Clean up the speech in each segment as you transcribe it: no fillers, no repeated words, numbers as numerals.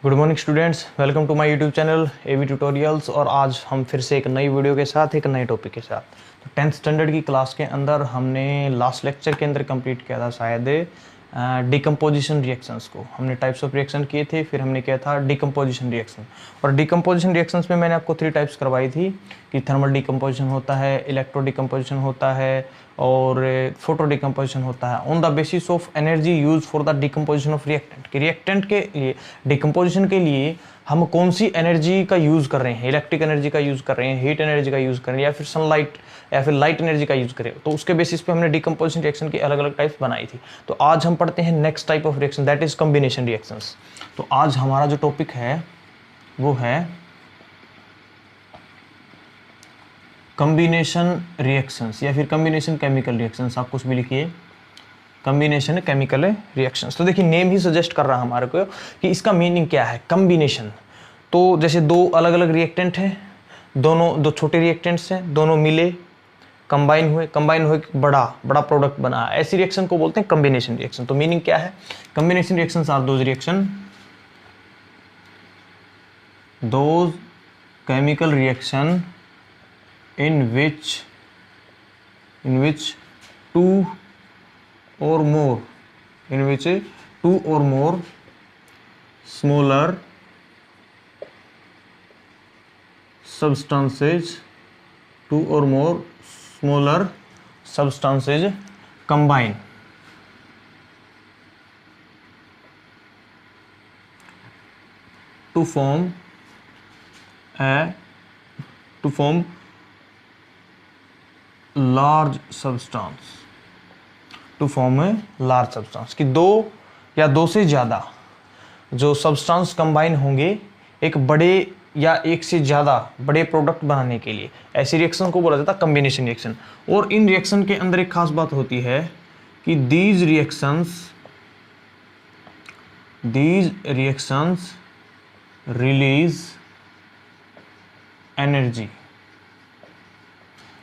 Good morning students, welcome to my YouTube channel AV tutorials. और आज हम फिर से एक नई वीडियो के साथ एक नए टॉपिक के साथ। तो 10th स्टैंडर्ड की क्लास के अंदर हमने लास्ट लेक्चर के अंदर कंप्लीट किया था शायद डिकम्पोजिशन रिएक्शंस को। हमने टाइप्स ऑफ रिएक्शन किए थे, फिर हमने किया था डिकम्पोजिशन रिएक्शन। और डिकम्पोजिशन रिएक्शंस में मैंने आपको 3 टाइप्स करवाई थी कि थर्मल डिकम्पोजिशन होता है, इलेक्ट्रो डिकम्पोजिशन होता है और फोटो डिकम्पोजिशन होता है on the basis of energy use for the decomposition of reactant. कि रिएक्टेंट के लिए डिकम्पोजिशन के लिए हम कौन सी एनर्जी का यूज़ कर रहे हैं, इलेक्ट्रिक एनर्जी का यूज़ कर रहे हैं, हीट एनर्जी का यूज़ कर रहे हैं, या फिर सनलाइट या फिर लाइट एनर्जी का यूज़ करें। तो उसके बेसिस पे हमने डिकम्पोजिशन रिएक्शन की अलग अलग टाइप्स बनाई थी। तो आज हम पढ़ते हैं next type of reaction, that is combination reactions. तो आज हमारा जो टॉपिक है वो है कॉम्बिनेशन रिएक्शंस या फिर कॉम्बिनेशन केमिकल रिएक्शंस। आप कुछ भी लिखिए, कॉम्बिनेशन केमिकल रिएक्शंस। तो देखिए नेम ही सजेस्ट कर रहा है हमारे को कि इसका मीनिंग क्या है। कॉम्बिनेशन तो जैसे दो अलग अलग रिएक्टेंट हैं, दोनों दो छोटे रिएक्टेंट्स हैं, दोनों मिले कंबाइन हुए बड़ा प्रोडक्ट बना, ऐसी रिएक्शन को बोलते हैं कॉम्बिनेशन रिएक्शन। तो मीनिंग क्या है? Combination reactions are those chemical reaction in which two or more smaller substances combine to form large substance कि दो या दो से ज़्यादा जो सब्सटेंस कंबाइन होंगे एक बड़े या एक से ज़्यादा बड़े प्रोडक्ट बनाने के लिए, ऐसी रिएक्शन को बोला जाता है कॉम्बिनेशन रिएक्शन। और इन रिएक्शन के अंदर एक खास बात होती है कि these reactions release energy.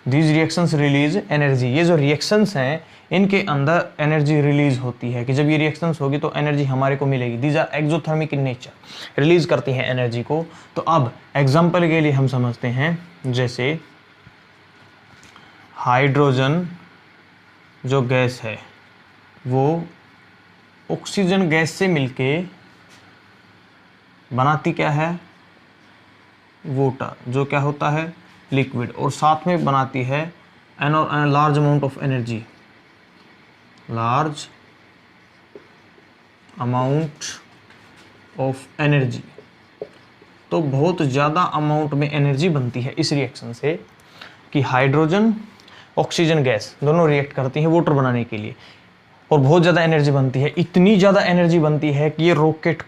These reactions release energy। ये जो रिएक्शंस हैं इनके अंदर एनर्जी रिलीज होती है कि जब ये रिएक्शंस होगी तो एनर्जी हमारे को मिलेगी। These are exothermic in nature, release करती हैं एनर्जी को। तो अब एग्जांपल के लिए हम समझते हैं, जैसे हाइड्रोजन जो गैस है वो ऑक्सीजन गैस से मिलके बनाती क्या है? वाटर, जो क्या होता है? लिक्विड। और साथ में बनाती है लार्ज अमाउंट ऑफ एनर्जी। तो बहुत ज़्यादा अमाउंट में एनर्जी बनती है इस रिएक्शन से कि हाइड्रोजन ऑक्सीजन गैस दोनों रिएक्ट करती हैं वाटर बनाने के लिए, और बहुत ज़्यादा एनर्जी बनती है। इतनी ज़्यादा एनर्जी बनती है कि ये रॉकेट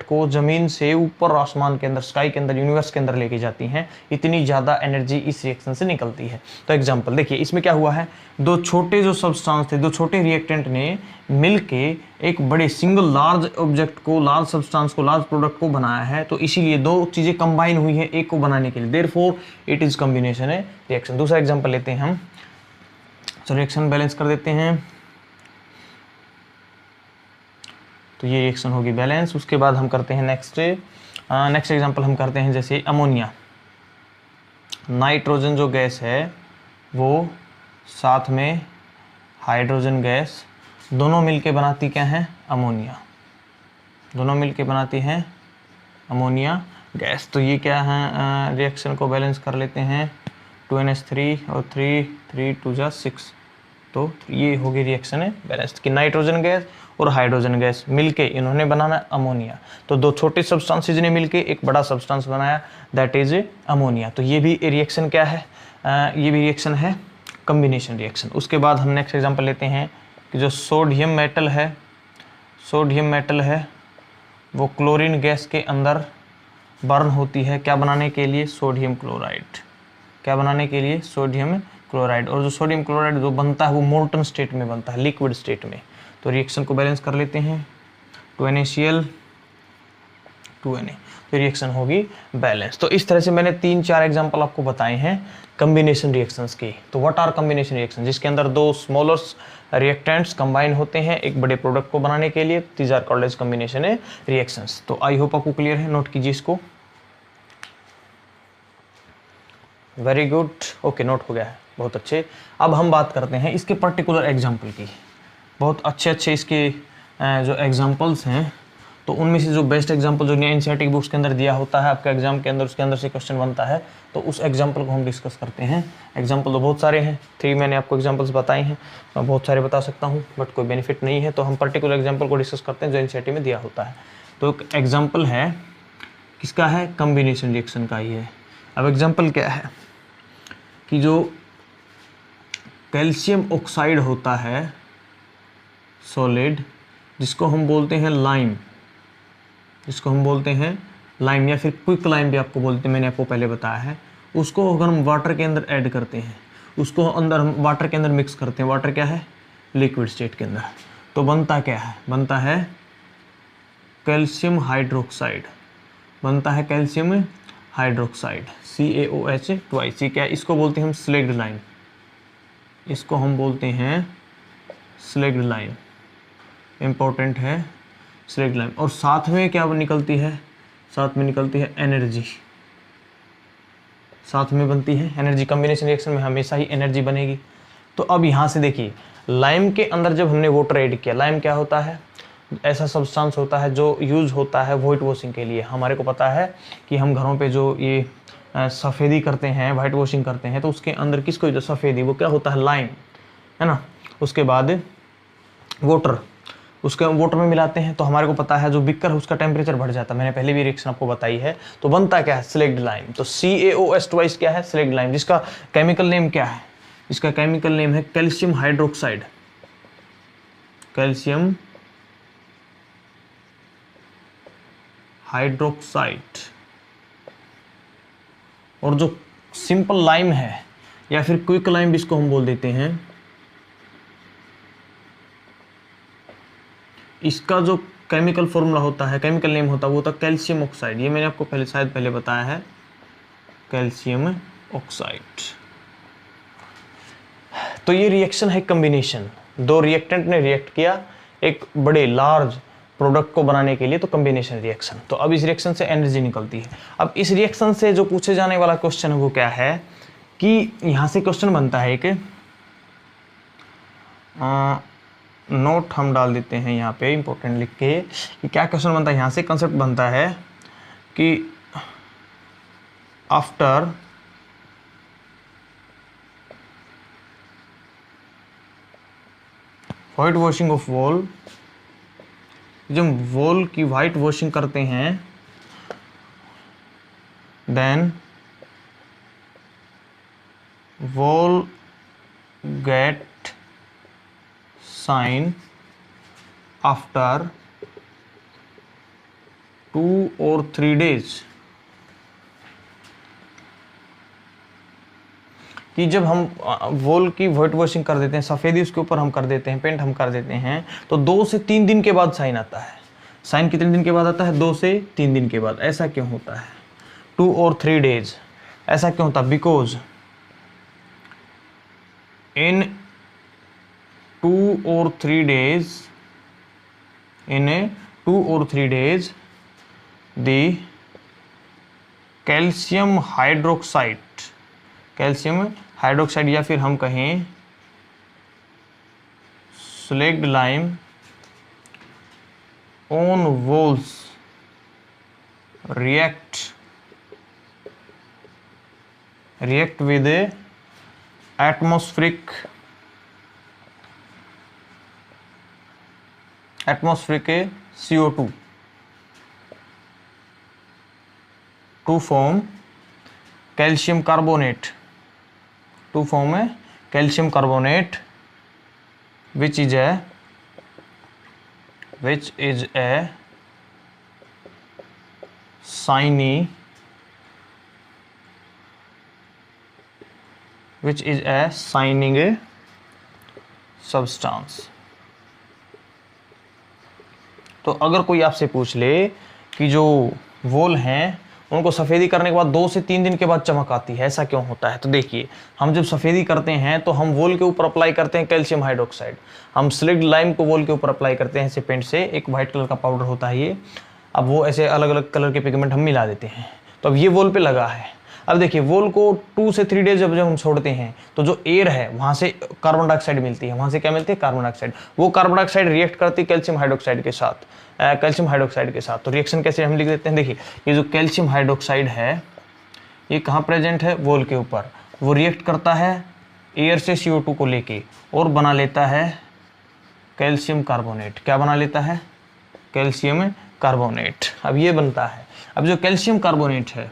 को ज़मीन से ऊपर आसमान के अंदर, स्काई के अंदर, यूनिवर्स के अंदर लेके जाती हैं। इतनी ज़्यादा एनर्जी इस रिएक्शन से निकलती है। तो एग्जांपल देखिए, इसमें क्या हुआ है, दो छोटे जो सब्सटेंस थे, दो छोटे रिएक्टेंट ने मिलके एक बड़े सिंगल लार्ज ऑब्जेक्ट को, लार्ज सब्सटेंस को, लार्ज प्रोडक्ट को बनाया है। तो इसीलिए दो चीज़ें कंबाइन हुई है एक को बनाने के लिए, therefore it is combination reaction. दूसरा एग्जाम्पल लेते हैं हम। तो रिएक्शन बैलेंस कर देते हैं। तो ये रिएक्शन होगी बैलेंस। उसके बाद हम करते हैं नेक्स्ट एग्जांपल हम करते हैं, जैसे अमोनिया। नाइट्रोजन जो गैस है वो साथ में हाइड्रोजन गैस दोनों मिलके बनाती क्या है? अमोनिया। दोनों मिलके बनाती हैं अमोनिया गैस। तो ये क्या है, रिएक्शन को बैलेंस कर लेते हैं। 2NH3 और 3 2 जा 6। तो ये होगी रिएक्शन है बैलेंस्ड कि नाइट्रोजन गैस और हाइड्रोजन गैस मिलके इन्होंने बनाना अमोनिया। तो दो छोटे सब्सटेंसेस ने मिलके एक बड़ा सब्सटेंस बनाया, दैट इज अमोनिया। तो ये भी रिएक्शन क्या है? ये भी रिएक्शन है कॉम्बिनेशन रिएक्शन। उसके बाद हम नेक्स्ट एग्जांपल लेते हैं कि जो सोडियम मेटल है वो क्लोरीन गैस के अंदर बर्न होती है, क्या बनाने के लिए? Sodium chloride. क्या बनाने के लिए? Sodium chloride. और जो सोडियम क्लोराइड जो बनता है वो मोल्टन स्टेट में बनता है, लिक्विड स्टेट में। तो रिएक्शन को बैलेंस कर लेते हैं। 2NaCl 2Na, तो रिएक्शन होगी बैलेंस। तो इस तरह से मैंने 3-4 एग्जांपल आपको बताए हैं कम्बिनेशन रिएक्शंस के। तो व्हाट आर कम्बिनेशन रिएक्शन, जिसके अंदर दो स्मॉलर रिएक्टेंट्स कंबाइन होते हैं एक बड़े प्रोडक्ट को बनाने के लिए, these are called as combination reactions. तो आई होप आपको क्लियर है, नोट कीजिए इसको। वेरी गुड, ओके, नोट हो गया है, बहुत अच्छे। अब हम बात करते हैं इसके पर्टिकुलर एग्जाम्पल की। बहुत अच्छे अच्छे इसके जो एग्जाम्पल्स हैं, तो उनमें से जो बेस्ट एग्जाम्पल जो एनसीईआरटी बुक्स के अंदर दिया होता है आपके एग्जाम के अंदर, उसके अंदर से क्वेश्चन बनता है, तो उस एग्जाम्पल को हम डिस्कस करते हैं। एग्जाम्पल तो बहुत सारे हैं, 3 मैंने आपको एग्जाम्पल्स बताए हैं, मैं बहुत सारे बता सकता हूँ बट कोई बेनिफिट नहीं है, तो हम पर्टिकुलर एग्जाम्पल को डिस्कस करते हैं जो एनसीईआरटी में दिया होता है। तो एक एग्जाम्पल है, किसका है, कम्बिनेशन रिएक्शन का ही है। अब एग्जाम्पल क्या है कि जो कैल्शियम ऑक्साइड होता है सॉलिड, जिसको हम बोलते हैं लाइम, जिसको हम बोलते हैं लाइम या फिर क्विक लाइम भी आपको बोलते हैं, मैंने आपको पहले बताया है, उसको अगर हम वाटर के अंदर ऐड करते हैं, उसको अंदर हम वाटर के अंदर मिक्स करते हैं, वाटर क्या है, लिक्विड स्टेट के अंदर, तो बनता क्या है, बनता है कैल्शियम हाइड्रोक्साइड, बनता है कैल्शियम हाइड्रोक्साइड CaOH ट्वाइस। क्या है, इसको बोलते हैं हम स्लेग्ड लाइम, इसको हम बोलते हैं स्लेग्ड लाइम, इंपॉर्टेंट है स्लेग्ड लाइम। और साथ में क्या निकलती है, साथ में निकलती है एनर्जी, साथ में बनती है एनर्जी। कम्बिनेशन रिएक्शन में हमेशा ही एनर्जी बनेगी। तो अब यहाँ से देखिए, लाइम के अंदर जब हमने वाटर ऐड किया, लाइम क्या होता है, ऐसा सब्सटेंस होता है जो यूज़ होता है वाइट वॉशिंग के लिए। हमारे को पता है कि हम घरों पे जो ये सफ़ेदी करते हैं, वाइट वॉशिंग करते हैं, तो उसके अंदर किसको जो सफ़ेदी, वो क्या होता है, लाइम, है ना। उसके बाद वाटर, उसके वाटर में मिलाते हैं, तो हमारे को पता है जो बिकर है उसका टेम्परेचर बढ़ जाता है, मैंने पहले भी रिएक्शन आपको बताई है। तो बनता क्या है, स्लेग्ड लाइम। तो CaOH ट्वाइस क्या है, स्लेग्ड लाइम, जिसका केमिकल नेम क्या है, इसका केमिकल नेम है कैल्शियम हाइड्रोक्साइड, कैल्शियम हाइड्रोक्साइड। और जो सिंपल लाइम है या फिर क्विक लाइम भी इसको हम बोल देते हैं, इसका जो केमिकल फॉर्मूला होता है, केमिकल नेम होता है, वो होता है कैल्शियम ऑक्साइड। ये मैंने आपको शायद पहले बताया है, कैल्शियम ऑक्साइड। तो ये रिएक्शन है कम्बिनेशन, दो रिएक्टेंट ने रिएक्ट किया एक बड़े लार्ज प्रोडक्ट को बनाने के लिए, तो कम्बिनेशन रिएक्शन। तो अब इस रिएक्शन से एनर्जी निकलती है। अब इस रिएक्शन से जो पूछे जाने वाला क्वेश्चन है वो क्या है कि यहाँ से क्वेश्चन बनता है एक, नोट हम डाल देते हैं यहाँ पे इंपॉर्टेंट लिख के, कि क्या क्वेश्चन बनता है, यहाँ से कंसेप्ट बनता है कि after white washing of wall, जब वॉल की वाइट वॉशिंग करते हैं, then wall get shine after 2 or 3 days। कि जब हम वॉल की वाइट वॉशिंग कर देते हैं, सफ़ेदी उसके ऊपर हम कर देते हैं, पेंट हम कर देते हैं, तो 2 से 3 दिन के बाद साइन आता है। साइन कितने दिन के बाद आता है, 2 से 3 दिन के बाद। ऐसा क्यों होता है, 2 or 3 days, ऐसा क्यों होता है, because in 2 or 3 days, in 2 or 3 days the calcium hydroxide, calcium hydroxide या फिर हम कहें slaked lime on walls react with atmospheric CO2 to form calcium carbonate, to form है calcium carbonate which is a shiny, which is a shining substance। तो अगर कोई आपसे पूछ ले कि जो वोल हैं उनको सफ़ेदी करने के बाद 2 से 3 दिन के बाद चमक आती है, ऐसा क्यों होता है? तो देखिए, हम जब सफ़ेदी करते हैं तो हम वोल के ऊपर अप्लाई करते हैं कैल्शियम हाइड्रोक्साइड, हम स्लिक्ड लाइम को वोल के ऊपर अप्लाई करते हैं ऐसे पेंट से, एक वाइट कलर का पाउडर होता है ये, अब वो ऐसे अलग अलग कलर के पिगमेंट हम मिला देते हैं, तो अब ये वोल पे लगा है। अब देखिए, वोल को 2 से 3 डेज जब हम छोड़ते हैं तो जो एयर है वहाँ से कार्बन डाइऑक्साइड मिलती है, वहाँ से क्या मिलती है? Carbon dioxide. वो कार्बन डाइऑक्साइड रिएक्ट करती है कैल्शियम हाइड्रोक्साइड के साथ, तो रिएक्शन कैसे हम लिख देते हैं? देखिए, ये जो कैल्शियम हाइड्रोक्साइड है ये कहाँ प्रेजेंट है? वोल के ऊपर। वो रिएक्ट करता है एयर से CO2 को लेके और बना लेता है कैल्शियम कार्बोनेट। क्या बना लेता है? Calcium carbonate. अब ये बनता है, अब जो कैल्शियम कार्बोनेट है,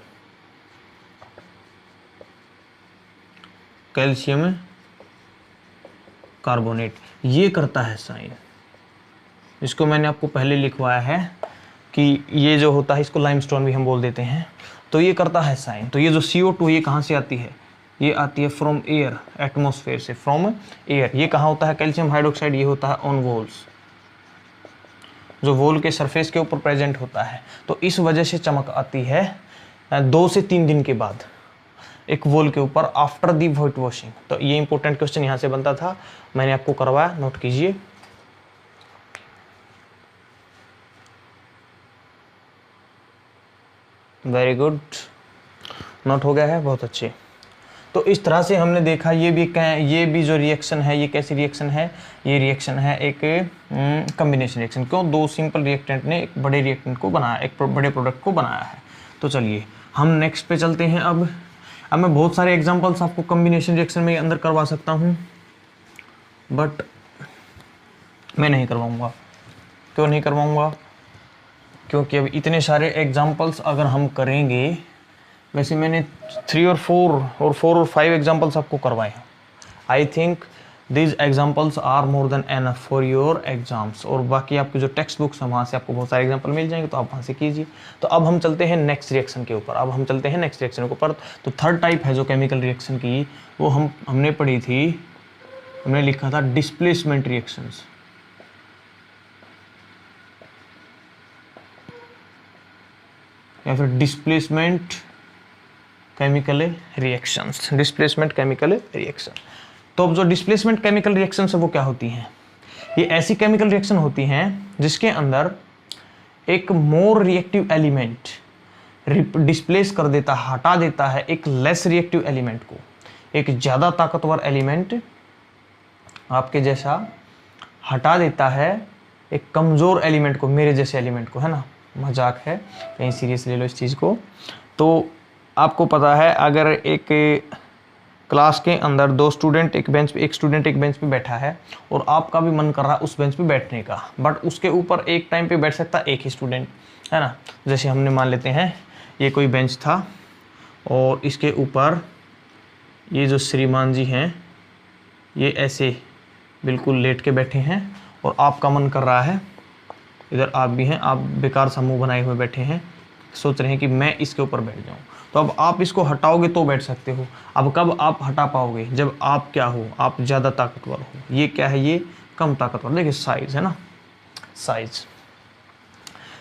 कैल्शियम कार्बोनेट, ये करता है साइन। इसको मैंने आपको पहले लिखवाया है कि ये जो होता है इसको लाइमस्टोन भी हम बोल देते हैं। तो ये करता है साइन। तो ये जो CO2 ये कहाँ से आती है? ये आती है फ्रॉम एयर, एटमॉस्फेयर से, फ्रॉम एयर। ये कहाँ होता है? कैल्शियम हाइड्रोक्साइड ये होता है ऑन वोल्स, जो वोल के सरफेस के ऊपर प्रेजेंट होता है। तो इस वजह से चमक आती है 2 से 3 दिन के बाद एक वोल के ऊपर आफ्टर दी व्हाइट वॉशिंग। तो ये इंपॉर्टेंट क्वेश्चन यहाँ से बनता था, मैंने आपको करवाया, नोट कीजिए। वेरी गुड, नोट हो गया है, बहुत अच्छे। तो इस तरह से हमने देखा ये भी जो रिएक्शन है ये कैसी रिएक्शन है? ये रिएक्शन है एक कॉम्बिनेशन रिएक्शन। क्यों? 2 सिंपल रिएक्टेंट ने एक बड़े रिएक्टेंट को बनाया, एक बड़े प्रोडक्ट को बनाया है। तो चलिए हम नेक्स्ट पे चलते हैं। अब मैं बहुत सारे एग्जांपल्स आपको कॉम्बिनेशन रिएक्शन में अंदर करवा सकता हूँ, बट मैं नहीं करवाऊँगा। क्यों नहीं करवाऊँगा? क्योंकि अब इतने सारे एग्जांपल्स अगर हम करेंगे, वैसे मैंने 3 और 4 और 5 एग्जांपल्स आपको करवाए हैं। I think these examples are more than enough for your exams. और बाकी आपकी जो टेक्स्ट बुक्स हैं वहाँ से आपको बहुत सारे एग्जांपल मिल जाएंगे, तो आप वहाँ से कीजिए। तो अब हम चलते हैं नेक्स्ट रिएक्शन के ऊपर। तो थर्ड टाइप है जो केमिकल रिएक्शन की, वो हमने पढ़ी थी, हमने लिखा था डिस्प्लेसमेंट रिएक्शंस। या फिर डिस्प्लेसमेंट केमिकल रिएक्शन। तो अब जो डिस्प्लेसमेंट केमिकल रिएक्शन है वो क्या होती हैं? ये ऐसी केमिकल रिएक्शन होती हैं जिसके अंदर एक मोर रिएक्टिव एलिमेंट डिस्प्लेस कर देता है, हटा देता है एक लेस रिएक्टिव एलिमेंट को। एक ज़्यादा ताकतवर एलिमेंट आपके जैसा हटा देता है एक कमज़ोर एलिमेंट को, मेरे जैसे एलिमेंट को, है ना, मजाक है, कहीं सीरियस ले लो इस चीज़ को। तो आपको पता है, अगर एक क्लास के अंदर 2 स्टूडेंट एक बेंच पे बैठा है और आपका भी मन कर रहा है उस बेंच पे बैठने का, बट उसके ऊपर एक टाइम पे बैठ सकता एक ही स्टूडेंट, है ना। जैसे हमने मान लेते हैं ये कोई बेंच था और इसके ऊपर ये जो श्रीमान जी हैं ये ऐसे बिल्कुल लेट के बैठे हैं और आपका मन कर रहा है, इधर आप भी हैं, आप बेकार समूह बनाए हुए बैठे हैं, सोच रहे हैं कि मैं इसके ऊपर बैठ जाऊं। तो अब आप इसको हटाओगे तो बैठ सकते हो। अब कब आप हटा पाओगे? जब आप क्या हो, आप ज़्यादा ताकतवर हो। ये क्या है? ये कम ताकतवर। देखिए साइज है ना, साइज।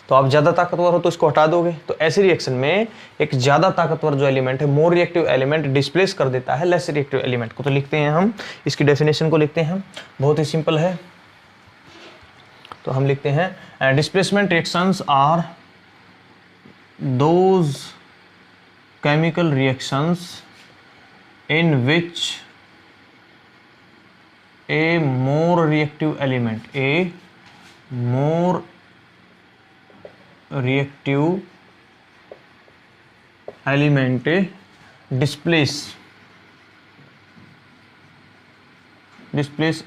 तो आप ज़्यादा ताकतवर हो तो इसको हटा दोगे। तो ऐसे रिएक्शन में एक ज़्यादा ताकतवर जो एलिमेंट है, मोर रिएक्टिव एलिमेंट, डिस्प्लेस कर देता है लेस रिएक्टिव एलिमेंट को। तो लिखते हैं हम, इसकी डेफिनेशन को लिखते हैं, बहुत ही सिंपल है। तो हम लिखते हैं displacement reactions are those chemical reactions in which a more reactive element displace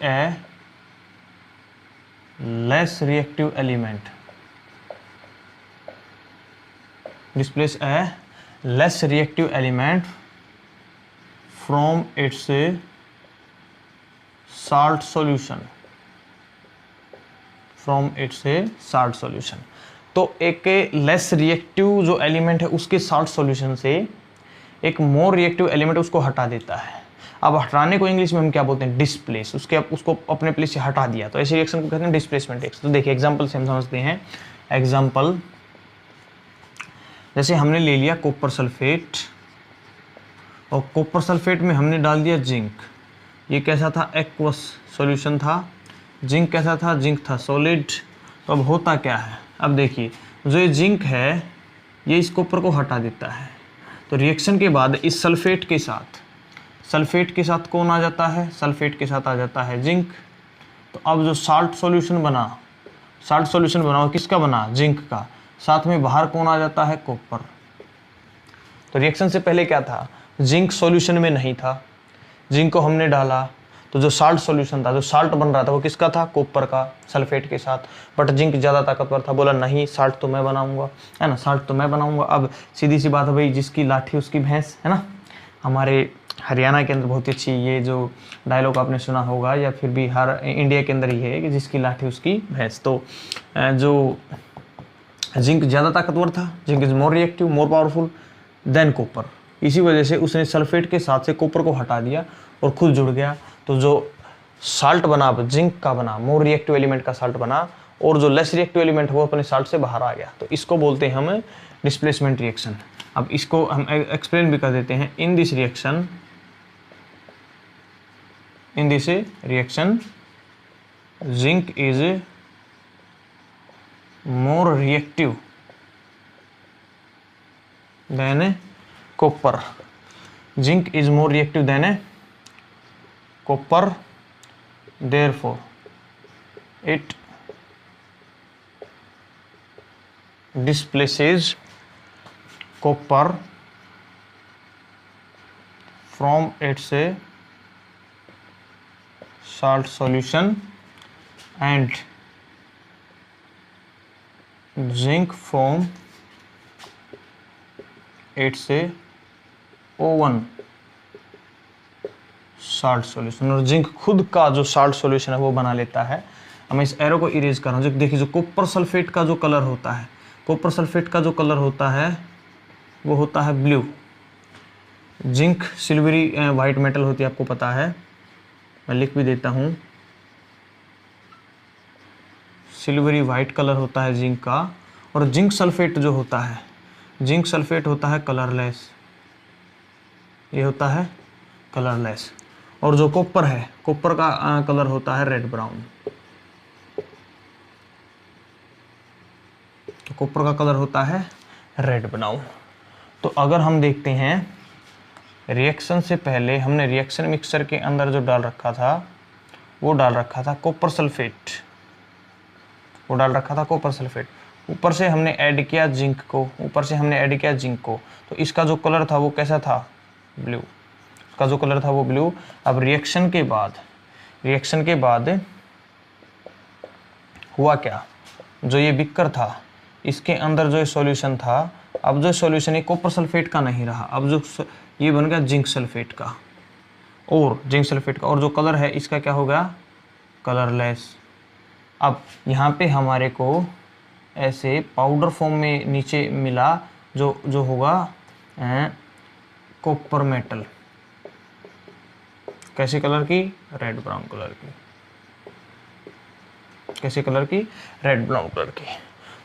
a less reactive element, less reactive element from its salt solution, तो एक लेस रिएक्टिव जो एलिमेंट है उसके साल्ट सॉल्यूशन से एक मोर रिएक्टिव एलिमेंट उसको हटा देता है। अब हटाने को इंग्लिश में हम क्या बोलते हैं? डिस्प्लेस। उसको अपने प्लेस से हटा दिया, तो ऐसे रिएक्शन को कहते हैं डिस्प्लेसमेंट रिएक्शन। तो देखिए एग्जांपल से हम समझते हैं। एग्जांपल, जैसे हमने ले लिया कॉपर सल्फेट और कॉपर सल्फेट में हमने डाल दिया जिंक। ये कैसा था? एक्वस सॉल्यूशन था। जिंक कैसा था? जिंक था सॉलिड। तो अब होता क्या है, अब देखिए जो ये जिंक है ये इस कॉपर को हटा देता है। तो रिएक्शन के बाद इस सल्फेट के साथ कौन आ जाता है? सल्फेट के साथ आ जाता है जिंक। तो अब जो साल्ट सॉल्यूशन बना वो किसका बना? जिंक का। साथ में बाहर कौन आ जाता है? कॉपर। तो रिएक्शन से पहले क्या था? जिंक सॉल्यूशन में नहीं था, जिंक को हमने डाला तो जो साल्ट सॉल्यूशन था, जो साल्ट बन रहा था वो किसका था? कॉपर का, सल्फेट के साथ। बट जिंक ज़्यादा ताकतवर था, बोला नहीं साल्ट तो मैं बनाऊंगा, है ना, साल्ट तो मैं बनाऊंगा। अब सीधी सी बात है भाई, जिसकी लाठी उसकी भैंस, है ना। हमारे हरियाणा के अंदर बहुत ही अच्छी ये जो डायलॉग आपने सुना होगा, या फिर भी हर इंडिया के अंदर ही है कि जिसकी लाठी उसकी भैंस। तो जो जिंक ज़्यादा ताकतवर था, zinc is more reactive, more powerful than copper. इसी वजह से उसने सल्फेट के साथ से कॉपर को हटा दिया और खुद जुड़ गया। तो जो साल्ट बना जिंक का बना, मोर रिएक्टिव एलिमेंट का साल्ट बना, और जो लेस रिएक्टिव एलिमेंट वो अपने साल्ट से बाहर आ गया। तो इसको बोलते हैं हम डिस्प्लेसमेंट रिएक्शन। अब इसको हम एक्सप्लेन भी कर देते हैं। इन this reaction zinc is more reactive than copper. Zinc is more reactive than copper, therefore it displaces copper from its salt solution and zinc from its own salt solution. और zinc खुद का जो salt solution है वो बना लेता है। अब मैं इस एरो को इरेज कर रहा हूँ। जो देखिए जो कॉपर सल्फेट का जो कलर होता है, कॉपर सल्फेट का जो कलर होता है वो होता है blue. Zinc silvery white metal होती है, आपको पता है, मैं लिख भी देता हूँ। सिल्वरी वाइट कलर होता है जिंक का। और जिंक सल्फेट जो होता है, जिंक सल्फेट होता है कलरलेस, ये होता है कलरलेस। और जो कॉपर है, कॉपर का कलर होता है रेड ब्राउन। तो कॉपर का कलर होता है रेड ब्राउन। तो अगर हम देखते हैं रिएक्शन से पहले हमने रिएक्शन मिक्सचर के अंदर जो डाल रखा था वो डाल रखा था कॉपर सल्फेट, वो डाल रखा था कॉपर सल्फेट। ऊपर से हमने ऐड किया जिंक को, तो इसका जो कलर था वो कैसा था? ब्लू। का जो कलर था वो ब्लू। अब रिएक्शन के बाद हुआ क्या? जो ये बिक्कर था इसके अंदर जो सॉल्यूशन था, अब जो सॉल्यूशन ये कॉपर सल्फेट का नहीं रहा, अब जो ये बन गया जिंक सल्फेट का। और जो कलर है इसका क्या हो गया? कलरलेस। अब यहाँ पे हमारे को ऐसे पाउडर फॉर्म में नीचे मिला जो होगा कॉपर मेटल। कैसे कलर की? रेड ब्राउन कलर की। कैसे कलर की? रेड ब्राउन कलर की।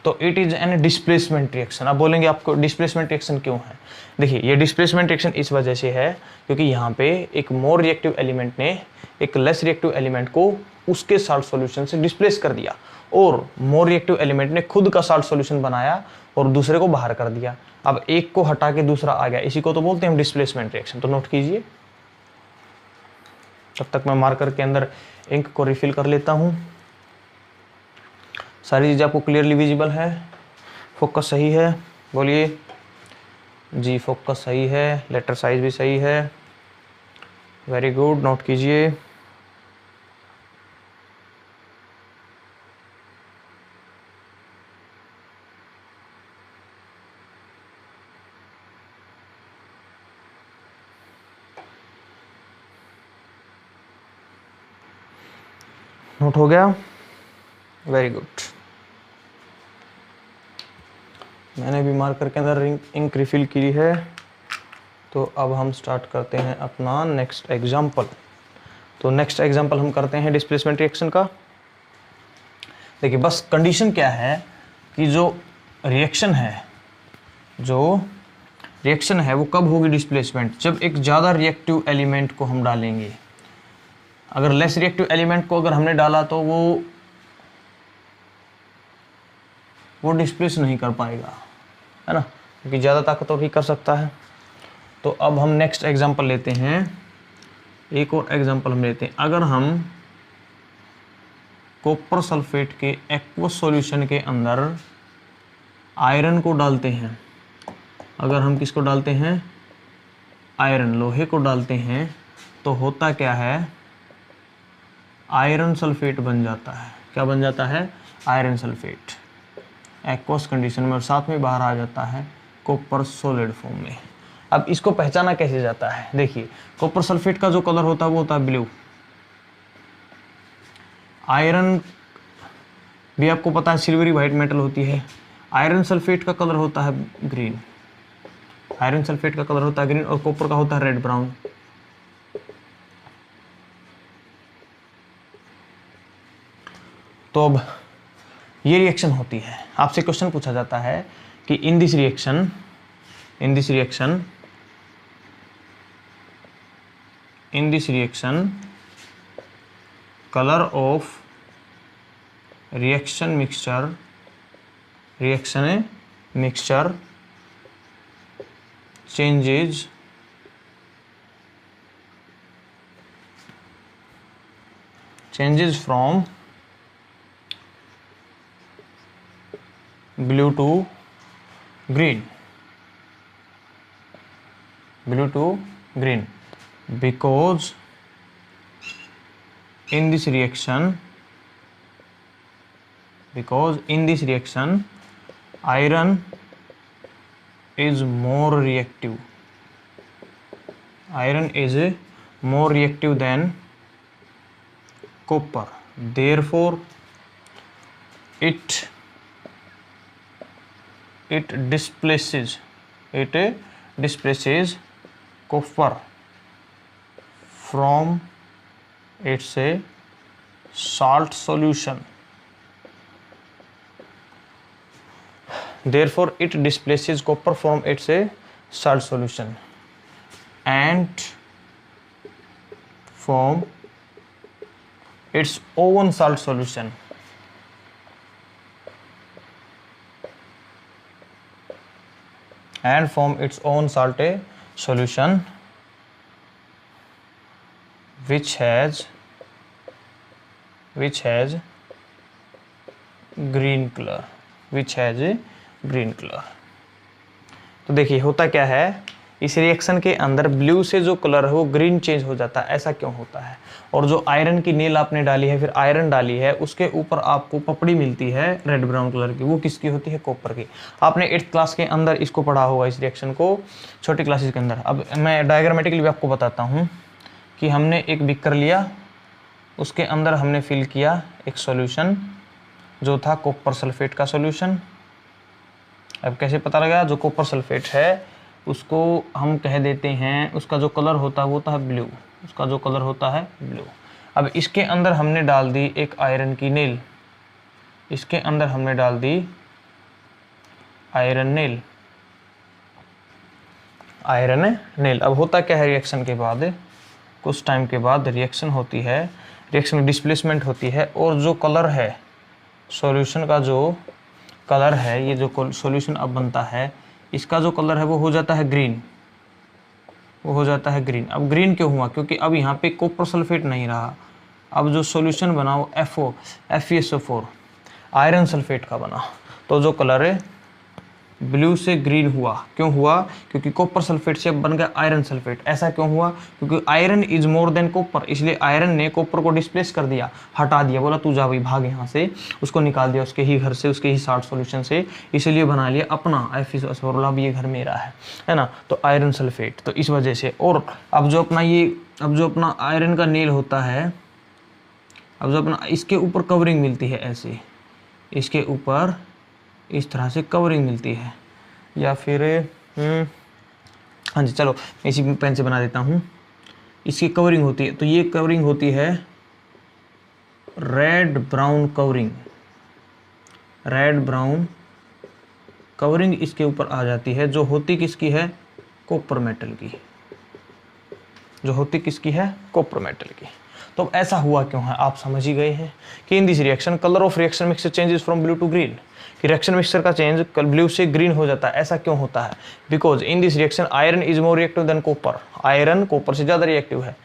तो it is an displacement reaction. अब बोलेंगे आपको डिस्प्लेसमेंट रिएक्शन क्यों है? देखिए ये डिस्प्लेसमेंट रिएक्शन इस वजह से है क्योंकि यहाँ पे एक मोर रिएक्टिव एलिमेंट ने एक लेस रिएक्टिव एलिमेंट को उसके साल्ट सॉल्यूशन से डिस्प्लेस कर दिया, और मोर रिएक्टिव एलिमेंट ने खुद का साल्ट सॉल्यूशन बनाया और दूसरे को बाहर कर दिया। अब एक को हटा के दूसरा आ गया, इसी को तो बोलते हैं हम डिस्प्लेसमेंट रिएक्शन। तो नोट कीजिए, तब तक मैं मार्कर के अंदर इंक को रिफिल कर लेता हूँ। सारी चीज़ें आपको क्लियरली विजिबल है? फोकस सही है? बोलिए जी, फोकस सही है, लेटर साइज भी सही है, वेरी गुड। नोट कीजिए। नोट हो गया? Very good. मैंने भी मार्कर के अंदर इंक रिफिल की है। तो अब हम स्टार्ट करते हैं अपना नेक्स्ट एग्जाम्पल। तो नेक्स्ट एग्जाम्पल हम करते हैं डिस्प्लेसमेंट रिएक्शन का। देखिए बस कंडीशन क्या है कि जो रिएक्शन है जो रिएक्शन है वो कब होगी डिस्प्लेसमेंट, जब एक ज़्यादा रिएक्टिव एलिमेंट को हम डालेंगे। अगर लेस रिएक्टिव एलिमेंट को अगर हमने डाला तो वो डिस्प्लेस नहीं कर पाएगा, है ना, क्योंकि ज़्यादा ताकतवर ही कर सकता है। तो अब हम नेक्स्ट एग्जांपल लेते हैं, एक और एग्जांपल हम लेते हैं। अगर हम कॉपर सल्फेट के एक्वस सॉल्यूशन के अंदर आयरन को डालते हैं, अगर हम किसको डालते हैं, आयरन, लोहे को डालते हैं, तो होता क्या है, आयरन सल्फेट बन जाता है। क्या बन जाता है, आयरन सल्फेट एक्वस कंडीशन में, और साथ में बाहर आ जाता है कॉपर सॉलिड फॉर्म में। अब इसको पहचाना कैसे जाता है, देखिए कॉपर सल्फेट का जो कलर होता है वो होता है ब्लू, आयरन भी आपको पता है सिल्वरी वाइट मेटल होती है, आयरन सल्फेट का कलर होता है ग्रीन, आयरन सल्फेट का कलर होता है ग्रीन, और कॉपर का होता है रेड ब्राउन। तो अब ये रिएक्शन होती है, आपसे क्वेश्चन पूछा जाता है कि in this reaction colour of reaction mixture changes from blue to green because in this reaction iron is more reactive than copper, therefore it displaces copper from its salt solution. Therefore it displaces copper from its salt solution and form its own salt solution. Which has green color. तो देखिए होता क्या है, इस reaction के अंदर blue से जो कलर है वो ग्रीन चेंज हो जाता है। ऐसा क्यों होता है? और जो आयरन की नेल आपने डाली है, फिर आयरन डाली है, उसके ऊपर आपको पपड़ी मिलती है रेड ब्राउन कलर की, वो किसकी होती है? कॉपर की। आपने 8th क्लास के अंदर इसको पढ़ा होगा, इस रिएक्शन को छोटी क्लासेस के अंदर। अब मैं डायग्रामेटिकली भी आपको बताता हूँ कि हमने एक बीकर लिया, उसके अंदर हमने फिल किया एक सॉल्यूशन जो था कॉपर सल्फेट का सॉल्यूशन। अब कैसे पता लगा? जो कॉपर सल्फेट है उसको हम कह देते हैं, उसका जो कलर होता है वो होता है ब्लू, उसका जो कलर होता है ब्लू। अब इसके अंदर हमने डाल दी एक आयरन की नेल, इसके अंदर हमने डाल दी आयरन नेल। अब होता क्या है, रिएक्शन के बाद कुछ टाइम के बाद रिएक्शन होती है, रिएक्शन में डिस्प्लेसमेंट होती है, और जो कलर है सॉल्यूशन का, जो कलर है, ये जो सॉल्यूशन अब बनता है, इसका जो कलर है वो हो जाता है ग्रीन, अब ग्रीन क्यों हुआ? क्योंकि अब यहाँ पे कॉपर सल्फेट नहीं रहा, अब जो सॉल्यूशन बना वो FeSO4 आयरन सल्फेट का बना। तो जो कलर है ब्लू से ग्रीन हुआ, क्यों हुआ? क्योंकि कॉपर सल्फेट से बन गया आयरन सल्फेट। ऐसा क्यों हुआ? क्योंकि iron is more than copper, इसलिए आयरन ने कॉपर को डिस्प्लेस कर दिया, हटा दिया, बोला तू जा भाई भाग यहाँ से, उसको निकाल दिया उसके ही घर से, उसके ही साल्ट सॉल्यूशन से, इसलिए बना लिया अपना FeSO4, अब ये घर मेरा है ना। तो आयरन सल्फेट, तो इस वजह से। और अब जो अपना आयरन का नेल होता है, अब जो अपना इसके ऊपर कवरिंग मिलती है, ऐसे इसके ऊपर इस तरह से कवरिंग मिलती है, या फिर हाँ जी चलो इसी पेन से बना देता हूँ, इसकी कवरिंग होती है। तो ये कवरिंग होती है रेड ब्राउन कवरिंग इसके ऊपर आ जाती है, जो होती किसकी है, कॉपर मेटल की, जो होती किसकी है, कॉपर मेटल की। तो अब ऐसा हुआ क्यों है, आप समझ ही गए हैं कि in this reaction colour of reaction mixture changes from blue to green, कि रिएक्शन मिक्सचर का चेंज ब्लू से ग्रीन हो जाता है। ऐसा क्यों होता है, because in this reaction iron is more reactive than copper, iron copper से ज्यादा रिएक्टिव है।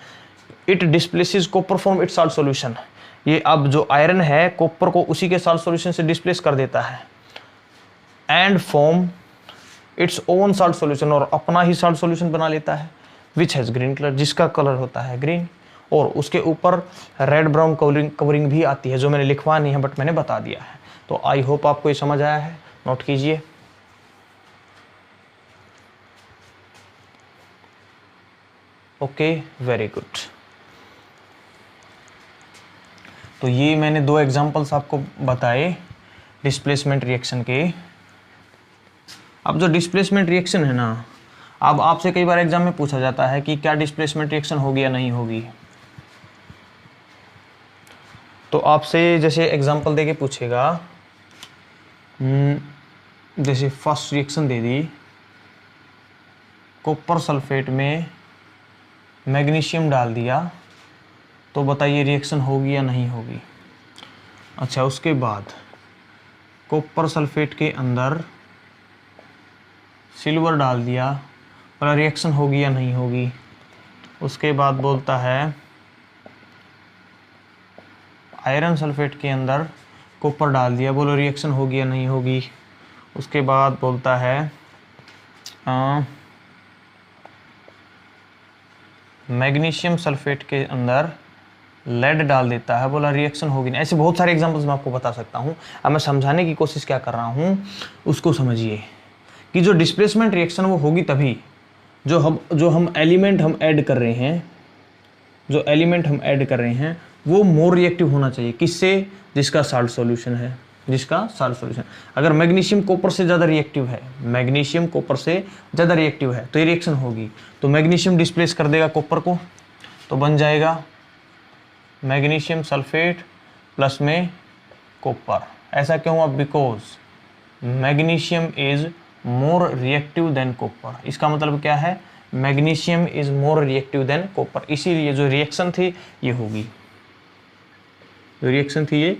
It displaces copper from its salt solution, ये अब जो आयरन है कॉपर को उसी के साल्ट सॉल्यूशन से डिस्प्लेस कर देता है, and form its own salt solution, और अपना ही साल्ट सॉल्यूशन बना लेता है, विच हैज ग्रीन कलर, जिसका कलर होता है ग्रीन, और उसके ऊपर रेड ब्राउन कवरिंग भी आती है, जो मैंने लिखवा नहीं है बट मैंने बता दिया है। तो आई होप आपको ये समझ आया है, नोट कीजिए। Okay, very good. तो ये मैंने 2 एग्जांपल्स आपको बताए डिस्प्लेसमेंट रिएक्शन के। अब जो डिस्प्लेसमेंट रिएक्शन है ना, अब आपसे कई बार एग्जाम में पूछा जाता है कि क्या डिस्प्लेसमेंट रिएक्शन होगी या नहीं होगी। तो आपसे जैसे एग्जांपल देके पूछेगा, जैसे फर्स्ट रिएक्शन दे दी, कॉपर सल्फेट में मैग्नीशियम डाल दिया, तो बताइए रिएक्शन होगी या नहीं होगी। अच्छा, उसके बाद कॉपर सल्फेट के अंदर सिल्वर डाल दिया, बोला रिएक्शन होगी या नहीं होगी। उसके बाद बोलता है आयरन सल्फेट के अंदर कॉपर डाल दिया, बोलो रिएक्शन होगी या नहीं होगी। उसके बाद बोलता है मैग्नीशियम सल्फेट के अंदर लेड डाल देता है, बोला रिएक्शन होगी नहीं। ऐसे बहुत सारे एग्जांपल्स मैं आपको बता सकता हूँ। अब मैं समझाने की कोशिश क्या कर रहा हूँ, उसको समझिए कि जो डिस्प्लेसमेंट रिएक्शन वो होगी तभी जो हम एलिमेंट हम ऐड कर रहे हैं, जो एलिमेंट हम ऐड कर रहे हैं वो मोर रिएक्टिव होना चाहिए। किससे, जिसका साल्ट सॉल्यूशन है, जिसका साल्ट सॉल्यूशन। अगर मैग्नीशियम कॉपर से ज़्यादा रिएक्टिव है, मैग्नीशियम कॉपर से ज़्यादा रिएक्टिव है तो ये रिएक्शन होगी। तो मैग्नीशियम डिस्प्लेस कर देगा कॉपर को, तो बन जाएगा मैग्नीशियम सल्फेट प्लस में कॉपर। ऐसा क्यों हुआ, because magnesium is more reactive than copper. इसका मतलब क्या है, magnesium is more reactive than copper, इसीलिए जो रिएक्शन थी ये होगी, जो रिएक्शन थी ये।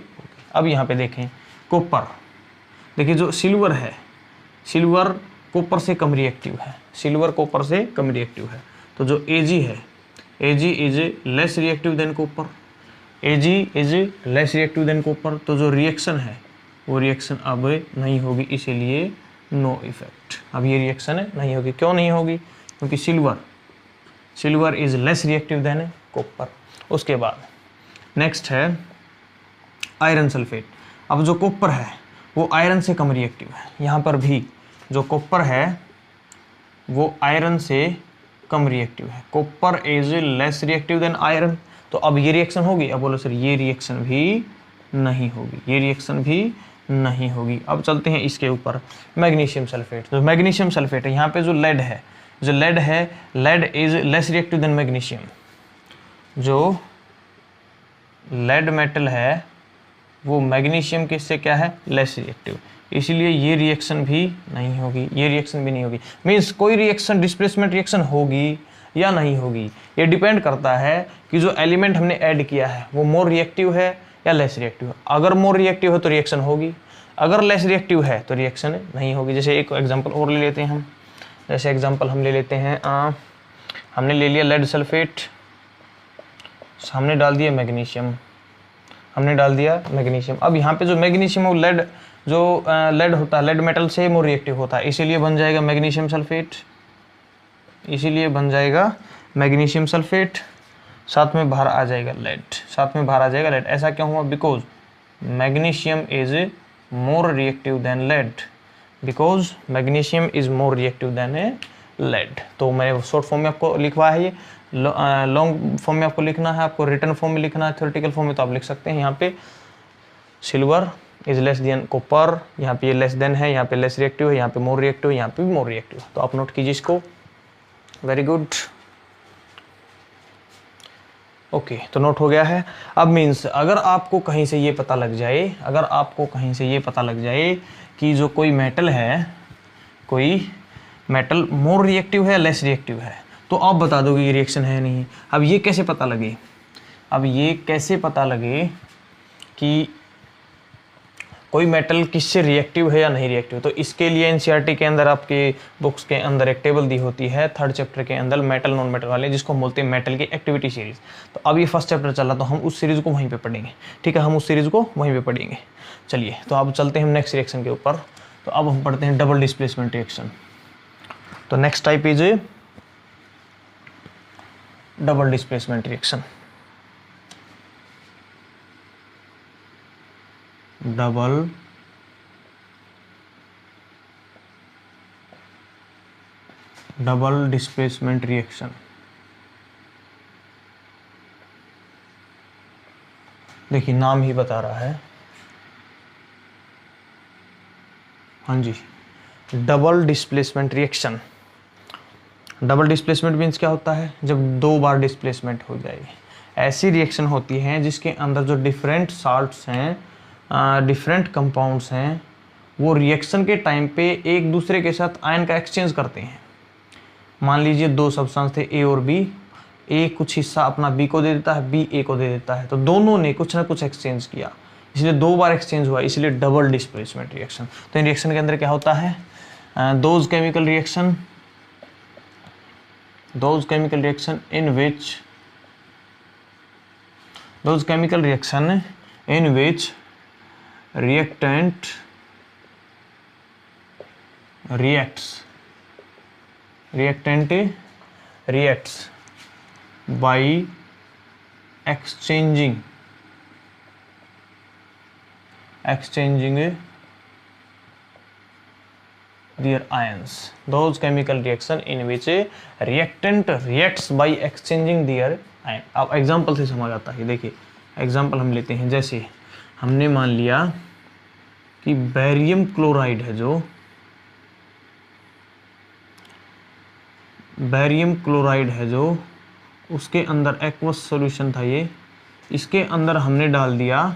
अब यहाँ पे देखें कॉपर, देखिए जो सिल्वर है, सिल्वर कॉपर से कम रिएक्टिव है, सिल्वर कॉपर से कम रिएक्टिव है। तो जो Ag है, Ag is less reactive than copper, Ag is less reactive than copper. तो जो रिएक्शन है वो रिएक्शन अब नहीं होगी, इसीलिए नो इफेक्ट। अब ये रिएक्शन नहीं होगी। क्यों नहीं होगी, क्योंकि silver is less reactive than copper. उसके बाद नेक्स्ट है आयरन सल्फेट। अब जो कॉपर है वो आयरन से कम रिएक्टिव है, यहाँ पर भी जो कॉपर है वो आयरन से कम रिएक्टिव है। Copper is less reactive then iron, तो अब ये रिएक्शन होगी। अब बोलो सर ये रिएक्शन भी नहीं होगी, ये रिएक्शन भी नहीं होगी। अब चलते हैं इसके ऊपर, मैग्नीशियम सल्फेट। जो मैग्नीशियम सल्फेट है, यहाँ पे जो लेड है, जो लेड है, lead is less reactive than magnesium. जो लेड मेटल है वो मैग्नीशियम के से क्या है, लेस रिएक्टिव, इसलिए ये रिएक्शन भी नहीं होगी, ये रिएक्शन भी नहीं होगी। मीन्स कोई रिएक्शन डिस्प्लेसमेंट रिएक्शन होगी या नहीं होगी, ये डिपेंड करता है कि जो एलिमेंट हमने ऐड किया है वो मोर रिएक्टिव है या लेस रिएक्टिव है। अगर मोर रिएक्टिव है तो रिएक्शन होगी, अगर लेस रिएक्टिव है तो रिएक्शन नहीं होगी। जैसे एक एग्जांपल और ले लेते हैं हम, जैसे एग्जांपल हम ले लेते हैं, हमने ले लिया लेड सल्फेट, हमने डाल दिया मैग्नीशियम, हमने डाल दिया मैग्नीशियम। अब यहाँ पे जो मैग्नीशियम और लेड, जो लेड होता है, लेड मेटल से मोर रिएक्टिव होता है, इसीलिए बन जाएगा मैग्नीशियम सल्फेट, इसीलिए बन जाएगा मैग्नीशियम सल्फेट। साथ में बाहर आ जाएगा लेड, साथ में बाहर आ जाएगा लेड। ऐसा क्यों हुआ, because magnesium is more reactive than lead, because magnesium is more reactive than lead. तो मैं शॉर्ट फॉर्म में आपको लिखवा है, ये लॉन्ग फॉर्म में आपको लिखना है, आपको रिटर्न फॉर्म में लिखना है, थ्योरेटिकल फॉर्म में तो आप लिख सकते हैं। यहाँ पे silver is less than copper, यहाँ पे ये लेस देन है, यहाँ पे लेस रिएक्टिव है, यहाँ पे मोर रिएक्टिव है, यहाँ पे भी मोर रिएक्टिव है। तो आप नोट कीजिए इसको, वेरी गुड। ओके, तो नोट हो गया है। अब मीन्स अगर आपको कहीं से ये पता लग जाए, अगर आपको कहीं से ये पता लग जाए कि जो कोई मेटल है कोई मेटल मोर रिएक्टिव है या लेस रिएक्टिव है, तो आप बता दोगे ये रिएक्शन है नहीं। अब ये कैसे पता लगे, अब ये कैसे पता लगे कि कोई मेटल किससे रिएक्टिव है या नहीं रिएक्टिव, तो इसके लिए एनसीईआरटी के अंदर आपके बुक्स के अंदर एक टेबल दी होती है 3rd चैप्टर के अंदर मेटल नॉन मेटल वाले, जिसको हम बोलते हैं मेटल की एक्टिविटी सीरीज। तो अब ये 1st चैप्टर चला तो हम उस सीरीज को वहीं पे पढ़ेंगे, ठीक है, हम उस सीरीज को वहीं पे पढ़ेंगे। चलिए तो अब चलते हैं हम नेक्स्ट रिएक्शन के ऊपर। तो अब हम पढ़ते हैं डबल डिस्प्लेसमेंट रिएक्शन। तो next type is double displacement reaction. Double displacement reaction. देखिए नाम ही बता रहा है, हाँ जी, double displacement reaction. Double displacement means क्या होता है, जब 2 बार डिस्प्लेसमेंट हो जाए। ऐसी रिएक्शन होती है जिसके अंदर जो डिफरेंट साल्ट्स हैं, डिफरेंट कंपाउंड्स हैं, वो रिएक्शन के टाइम पे एक दूसरे के साथ आयन का एक्सचेंज करते हैं। मान लीजिए 2 सब्सटेंस थे ए और बी, ए कुछ हिस्सा अपना बी को दे देता है, बी ए को दे देता है, तो दोनों ने कुछ ना कुछ एक्सचेंज किया, इसलिए 2 बार एक्सचेंज हुआ, इसलिए डबल डिस्प्लेसमेंट रिएक्शन। तो इन रिएक्शन के अंदर क्या होता है, those chemical reaction in which reactant reacts by exchanging their ions. Those chemical reaction in which a reactant reacts by exchanging their ion. अब एग्जाम्पल से समझ आता है। देखिए एग्जाम्पल हम लेते हैं, जैसे हमने मान लिया कि बेरियम क्लोराइड है, जो उसके अंदर एक्वस सॉल्यूशन था ये, इसके अंदर हमने डाल दिया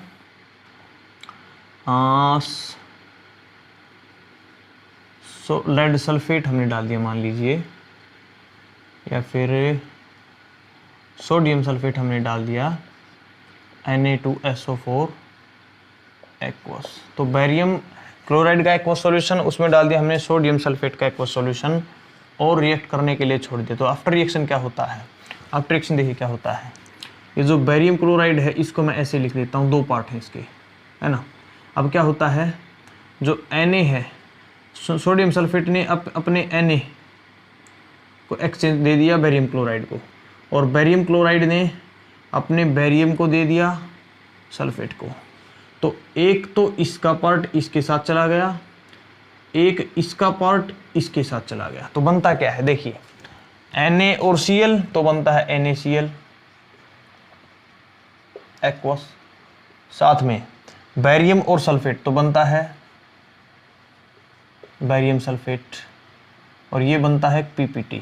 लेड सल्फेट हमने डाल दिया मान लीजिए, या फिर सोडियम सल्फेट हमने डाल दिया Na2SO4 एक्वस। तो बेरियम क्लोराइड का एक्वस सॉल्यूशन, उसमें डाल दिया हमने सोडियम सल्फेट का एक्वस सॉल्यूशन और रिएक्ट करने के लिए छोड़ दिया। तो आफ्टर रिएक्शन क्या होता है, आफ्टर रिएक्शन देखिए क्या होता है। ये जो बेरियम क्लोराइड है इसको मैं ऐसे लिख देता हूँ, 2 पार्ट हैं इसके, है ना। अब क्या होता है, जो Na है, सोडियम सल्फेट ने अपने Na को एक्सचेंज दे दिया बेरियम क्लोराइड को, और बेरियम क्लोराइड ने अपने बेरियम को दे दिया सल्फेट को। तो एक तो इसका पार्ट इसके साथ चला गया, एक इसका पार्ट इसके साथ चला गया, तो बनता क्या है, देखिए Na और Cl, तो बनता है NaCl एक्वस। साथ में बेरियम और सल्फेट, तो बनता है बेरियम सल्फेट, और ये बनता है PPT।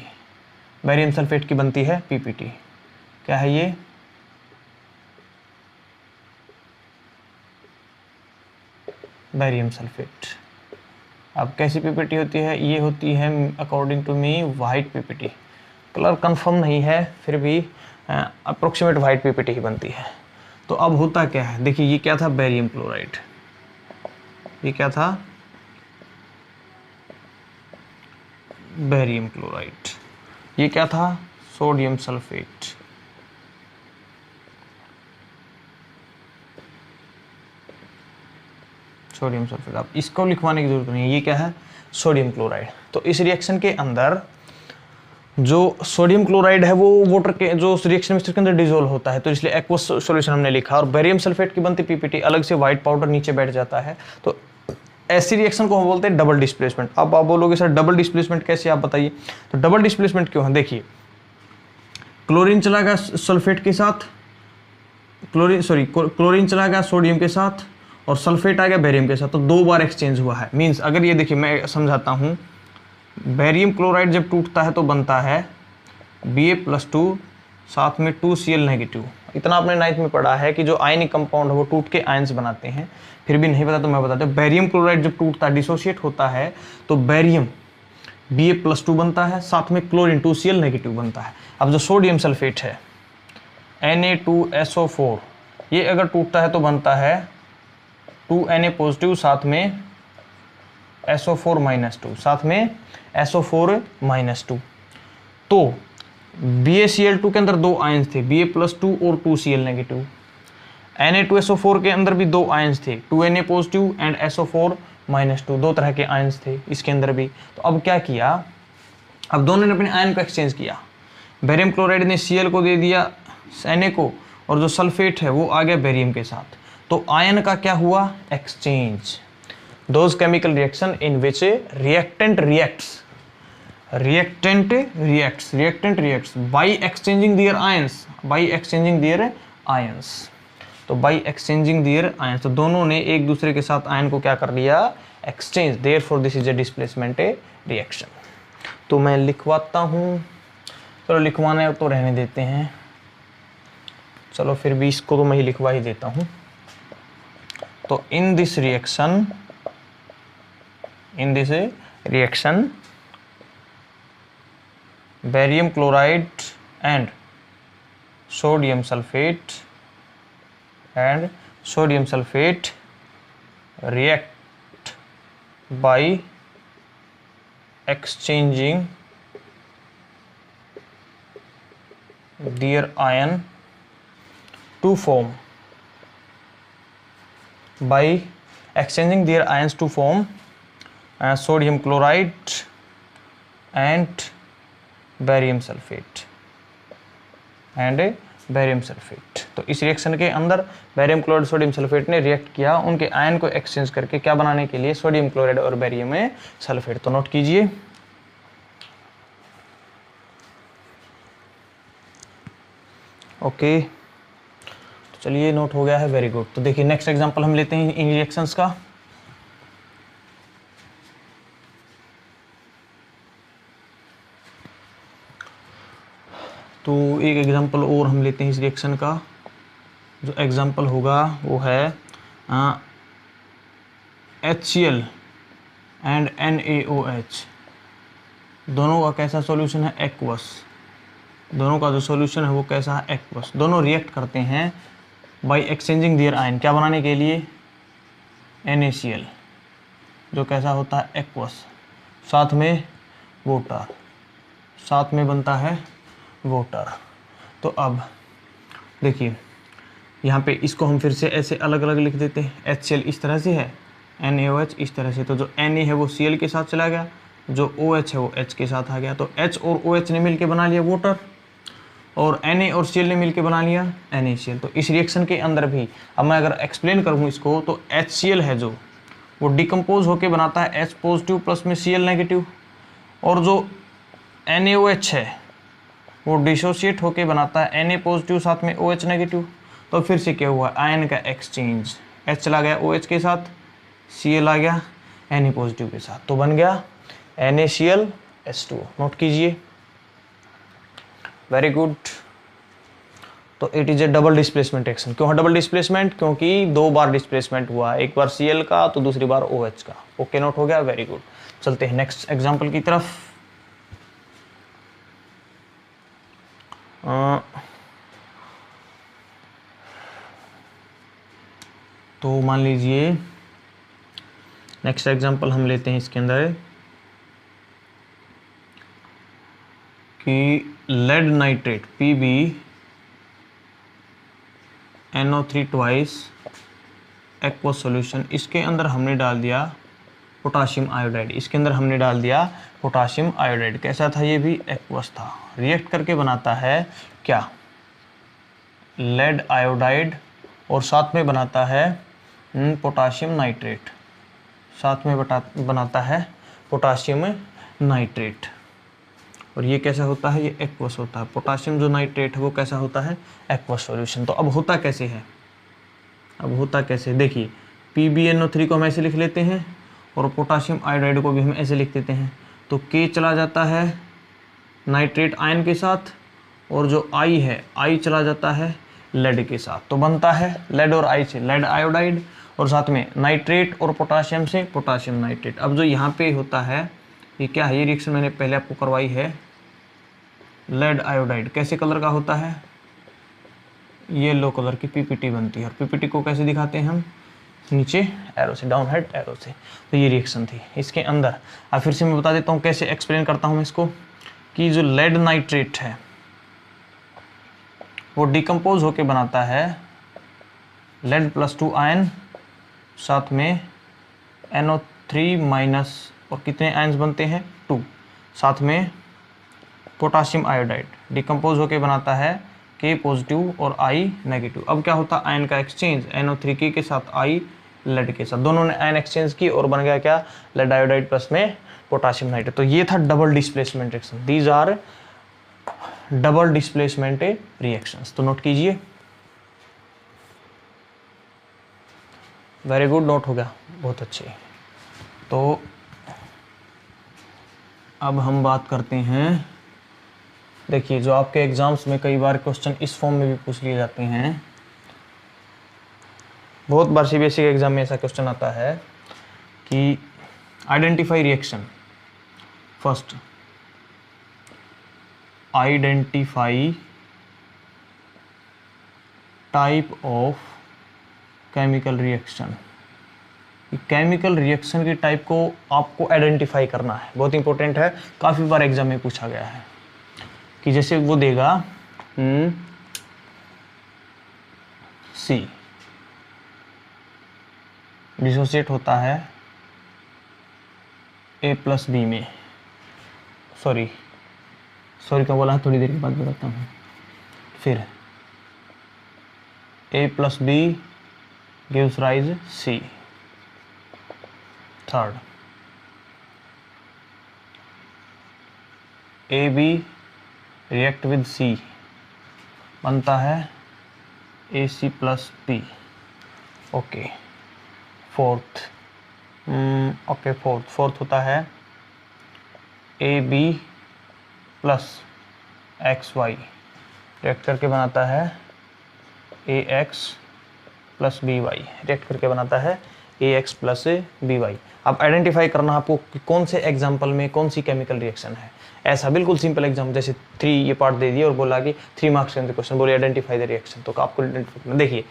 बेरियम सल्फेट की बनती है PPT। क्या है ये, बेरियम सल्फेट। अब कैसी PPT होती है, ये होती है according to me white PPT। Colour confirm नहीं है, फिर भी अप्रोक्सीमेट वाइट PPT ही बनती है। तो अब होता क्या है, देखिए ये क्या था, बेरियम क्लोराइड, ये क्या था, बेरियम क्लोराइड, ये क्या था, सोडियम सल्फेट। सोडियम सल्फेट, अब इसको लिखवाने की जरूरत नहीं है, ये क्या है, सोडियम क्लोराइड। तो इस रिएक्शन के अंदर जो सोडियम क्लोराइड है वो वाटर के जो रिएक्शन मिक्सचर के अंदर डिसॉल्व होता है, तो इसलिए एक्वस सॉल्यूशन हमने लिखा, और बेरियम सल्फेट की बनती PPT, अलग से व्हाइट पाउडर नीचे बैठ जाता है। तो ऐसी रिएक्शन को हम बोलते हैं डबल डिस्प्लेसमेंट। अब आप बोलोगे सर डबल डिस्प्लेसमेंट कैसे, आप बताइए। तो डबल डिस्प्लेसमेंट क्यों है, देखिए क्लोरीन चला गया सल्फेट के साथ, क्लोरीन चला गया सोडियम के साथ, और सल्फेट आ गया बेरियम के साथ, तो 2 बार एक्सचेंज हुआ है। मींस अगर ये देखिए मैं समझाता हूँ, बेरियम क्लोराइड जब टूटता है तो बनता है Ba+2 साथ में 2Cl नेगेटिव। इतना आपने 9th में पढ़ा है कि जो आयनिक कंपाउंड है वो टूट के आयंस बनाते हैं, फिर भी नहीं पता तो मैं बताता हूँ। बेरियम क्लोराइड जब टूटता है, डिसोशिएट होता है, तो बेरियम Ba+2 बनता है, साथ में क्लोरीन 2Cl नेगेटिव बनता है। अब जो सोडियम सल्फेट है Na2SO4, ये अगर टूटता है तो बनता है 2Na पॉजिटिव साथ में SO4-2, साथ में SO4-2। तो BaCl2 के अंदर 2 आयंस थे, Ba+2 और 2Cl नेगेटिव। Na2SO4 के अंदर भी 2 आयंस थे, 2Na पॉजिटिव एंड SO4-2, 2 तरह के आयंस थे इसके अंदर भी। तो अब क्या किया, अब दोनों ने अपने आयन को एक्सचेंज किया। बेरियम क्लोराइड ने Cl को दे दिया Na को, और जो सल्फेट है वो आ गया बेरियम के साथ। तो आयन का क्या हुआ, exchange. Those chemical reaction in which reactant reacts by exchanging their ions, तो बाय एक्सचेंजिंग देयर आयंस, तो दोनों ने एक दूसरे के साथ आयन को क्या कर लिया, exchange. Therefore this is a displacement reaction. तो मैं लिखवाता हूँ, चलो लिखवाने तो रहने देते हैं, चलो फिर भी इसको तो मैं ही लिखवा ही देता हूँ। तो इन this reaction barium chloride and sodium sulphate react by exchanging their ion to form sodium chloride and barium sulfate तो इस रिएक्शन के अंदर बेरियम क्लोराइड सोडियम सल्फेट ने रिएक्ट किया उनके आयन को एक्सचेंज करके क्या बनाने के लिए, सोडियम क्लोराइड और बेरियम सल्फेट। तो नोट कीजिए, ओके। तो चलिए नोट हो गया है, वेरी गुड। तो देखिए नेक्स्ट एग्जांपल हम लेते हैं इन रिएक्शंस का। तो एक एग्जांपल और हम लेते हैं इस रिएक्शन का। जो एग्जांपल होगा वो है HCl एंड NaOH, दोनों का कैसा सॉल्यूशन है, एक्वस। दोनों का जो सॉल्यूशन है वो कैसा है, एक्वस। दोनों रिएक्ट करते हैं बाय एक्सचेंजिंग देयर आयन, क्या बनाने के लिए, NaCl, जो कैसा होता है, एक्वस, साथ में वाटर, साथ में बनता है वाटर। तो अब देखिए यहाँ पे इसको हम फिर से ऐसे अलग अलग लिख देते हैं। HCl इस तरह से है, NaOH इस तरह से। तो जो Na है वो Cl के साथ चला गया, जो OH है वो H के साथ आ गया। तो H और OH ने मिलके बना लिया वाटर, और Na और Cl ने मिलके बना लिया NaCl। तो इस रिएक्शन के अंदर भी अब मैं अगर एक्सप्लेन करूँ इसको, तो HCl है जो वो डिकम्पोज होके बनाता है H पॉजिटिव प्लस में Cl नेगेटिव, और जो NaOH है वो डिसोशिएट होके बनाता है Na पॉजिटिव साथ में OH नेगेटिव। तो फिर से क्या हुआ, आयन का एक्सचेंज, H चला गया OH के साथ, Cl आ गया Na पॉजिटिव के साथ, तो बन गया NaClH2। नोट कीजिए, वेरी गुड। तो it is A double displacement reaction. क्यों है डबल डिस्प्लेसमेंट, क्योंकि 2 बार डिस्प्लेसमेंट हुआ, एक बार Cl का तो दूसरी बार OH का। ओके, नोट हो गया, वेरी गुड। चलते हैं नेक्स्ट एग्जांपल की तरफ। तो मान लीजिए नेक्स्ट एग्जांपल हम लेते हैं इसके अंदर कि lead nitrate PbNO3 twice aqueous solution, इसके अंदर हमने डाल दिया पोटाशियम आयोडाइड, इसके अंदर हमने डाल दिया पोटाशियम आयोडाइड। कैसा था, ये भी एक्वस था। रिएक्ट करके बनाता है क्या, लेड आयोडाइड, और साथ में बनाता है पोटाशियम नाइट्रेट, साथ में बनाता है पोटाशियम नाइट्रेट। और ये कैसा होता है, ये एक्वस होता है। पोटाशियम जो नाइट्रेट है वो कैसा होता है, एक्वस सॉल्यूशन। तो अब होता कैसे है, अब होता कैसे, देखिए PbNO3 को हम ऐसे लिख लेते हैं, और पोटाशियम आयोडाइड को भी हम ऐसे लिख देते हैं। तो K चला जाता है नाइट्रेट आयन के साथ, और जो I है, I चला जाता है लेड के साथ। तो बनता है लेड और I से लेड आयोडाइड, और साथ में नाइट्रेट और पोटाशियम से पोटाशियम नाइट्रेट। अब जो यहाँ पे होता है ये क्या है, ये रिएक्शन मैंने पहले आपको करवाई है। लेड आयोडाइड कैसे कलर का होता है, येलो कलर की पीपीटी बनती है। और पीपीटी को कैसे दिखाते हैं हम, नीचे एरो से, डाउन हेड एरो से। तो ये रिएक्शन थी इसके अंदर। अब फिर से मैं बता देता हूँ कैसे एक्सप्लेन करता हूँ इसको, कि जो लेड नाइट्रेट है वो डिकम्पोज होके बनाता है लेड +2 आयन, साथ में NO3 माइनस, और कितने आयन्स बनते हैं 2, साथ में पोटासियम आयोडाइड डिकम्पोज होके बनाता है K पॉजिटिव और I नेगेटिव। अब क्या होता है, आयन का एक्सचेंज, NO3 के साथ I लेड के साथ, दोनों ने आयन एक्सचेंज की और बन गया क्या, लेड आयोडाइड प्लस में पोटासियम नाइट्रेट। तो ये था double displacement reaction. These are double displacement reactions. तो नोट कीजिए, वेरी गुड, नोट हो गया, बहुत अच्छे। तो अब हम बात करते हैं, देखिए जो आपके एग्जाम्स में कई बार क्वेश्चन इस फॉर्म में भी पूछ लिए जाते हैं, बहुत बार सीबीएसई के एग्जाम में ऐसा क्वेश्चन आता है कि identify reaction. First, identify type of chemical reaction. Chemical reaction की टाइप को आपको आइडेंटिफाई करना है, बहुत इंपॉर्टेंट है, काफ़ी बार एग्जाम में पूछा गया है। कि जैसे वो देगा सी डिसोसिएट होता है A+B में, सॉरी क्या बोला, थोड़ी देर के बाद बताता हूँ। फिर A+B gives rise C। Third, AB react with C बनता है AC+B। ओके। फोर्थ होता है AB + XY रिएक्ट करके बनाता है AX + BY, रिएक्ट करके बनाता है AX + BY। अब आइडेंटिफाई करना आपको कि कौन से एग्जाम्पल में कौन सी केमिकल रिएक्शन है। ऐसा बिल्कुल सिंपल एग्जाम, जैसे 3 ये पार्ट दे दिया और बोला कि 3 मार्क्स के अंदर क्वेश्चन, बोले आइडेंटिफाई द रिएक्शन। तो आपको देखिए,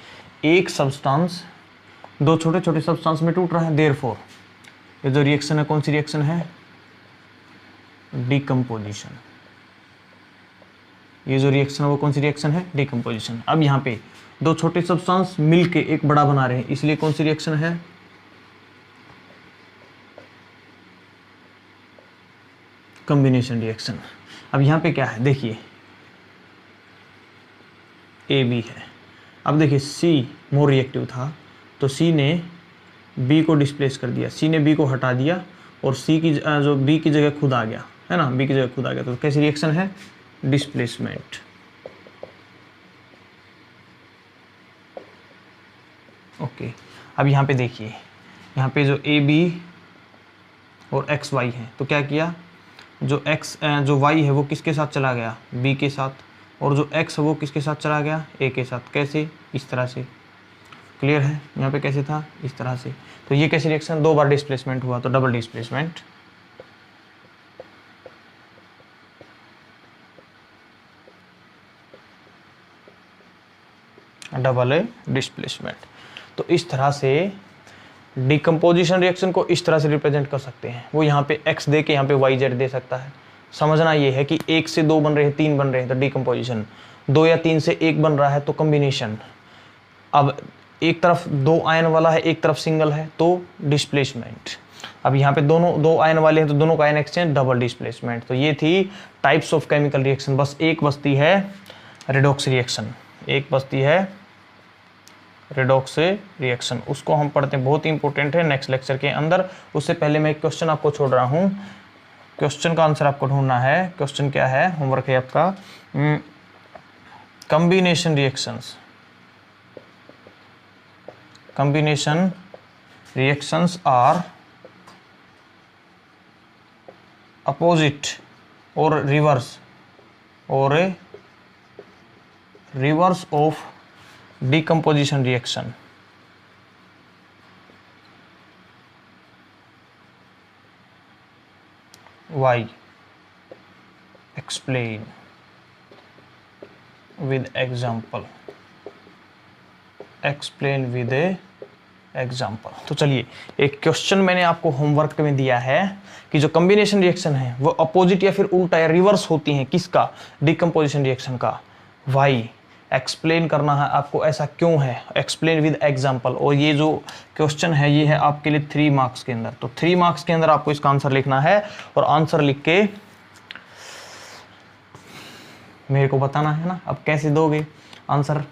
एक सब्सटेंस 2 छोटे छोटे सब्सटेंस में टूट रहा है, देयरफॉर ये जो रिएक्शन है कौन सी रिएक्शन है, डिकम्पोजिशन। ये जो रिएक्शन है वो कौन सी रिएक्शन है, डिकम्पोजिशन। अब यहाँ पे 2 छोटे सब्सटेंस मिलके एक बड़ा बना रहे हैं, इसलिए कौन सी रिएक्शन है, कॉम्बिनेशन रिएक्शन। अब यहाँ पे क्या है, देखिए AB है। अब देखिए C मोर रिएक्टिव था, तो C ने B को डिस्प्लेस कर दिया, C ने B को हटा दिया और C की जो B की जगह खुद आ गया है ना, B की जगह खुद आ गया। तो कैसी रिएक्शन है, डिस्प्लेसमेंट। ओके। अब यहाँ पे देखिए, यहाँ पे जो AB और XY है, तो क्या किया, जो Y है वो किसके साथ चला गया, B के साथ, और जो X है वो किसके साथ चला गया, A के साथ। कैसे, इस तरह से। क्लियर है, यहाँ पे कैसे था, इस तरह से। तो ये कैसी रिएक्शन, 2 बार डिस्प्लेसमेंट हुआ, तो डबल डिस्प्लेसमेंट। तो इस तरह से डिकम्पोजिशन रिएक्शन को इस तरह से रिप्रेजेंट कर सकते हैं। वो यहाँ पे X दे के यहाँ पे YZ दे सकता है। समझना ये है कि 1 से 2 बन रहे हैं, 3 बन रहे हैं तो डिकम्पोजिशन, 2 या 3 से 1 बन रहा है तो कॉम्बिनेशन। अब एक तरफ 2 आयन वाला है, एक तरफ सिंगल है, तो डिस्प्लेसमेंट। अब यहाँ पे दोनों 2 आयन वाले हैं तो दोनों का आयन एक्सचेंज, डबल डिस्प्लेसमेंट। तो ये थी टाइप्स ऑफ केमिकल रिएक्शन। बस एक बचती है रेडॉक्स रिएक्शन, एक बचती है रेडॉक्स रिएक्शन, उसको हम पढ़ते हैं, बहुत ही इंपॉर्टेंट है नेक्स्ट लेक्चर के अंदर। उससे पहले मैं एक क्वेश्चन आपको छोड़ रहा हूँ, क्वेश्चन का आंसर आपको ढूंढना है। क्वेश्चन क्या है, होमवर्क है आपका, combination reactions. Combination reactions are opposite और reverse of decomposition reaction। Why, explain with example, explain with a example. तो चलिए, एक क्वेश्चन मैंने आपको होमवर्क में दिया है कि जो कॉम्बिनेशन रिएक्शन है वो अपोजिट या फिर उल्टा या रिवर्स होती हैं, किसका, डिकम्पोजिशन रिएक्शन का। वाई एक्सप्लेन करना है आपको, ऐसा क्यों है, एक्सप्लेन विद एग्जाम्पल। और ये जो क्वेश्चन है ये है आपके लिए 3 मार्क्स के अंदर। तो 3 मार्क्स के अंदर आपको इसका आंसर लिखना है और आंसर लिख के मेरे को बताना है ना। अब कैसे दोगे आंसर,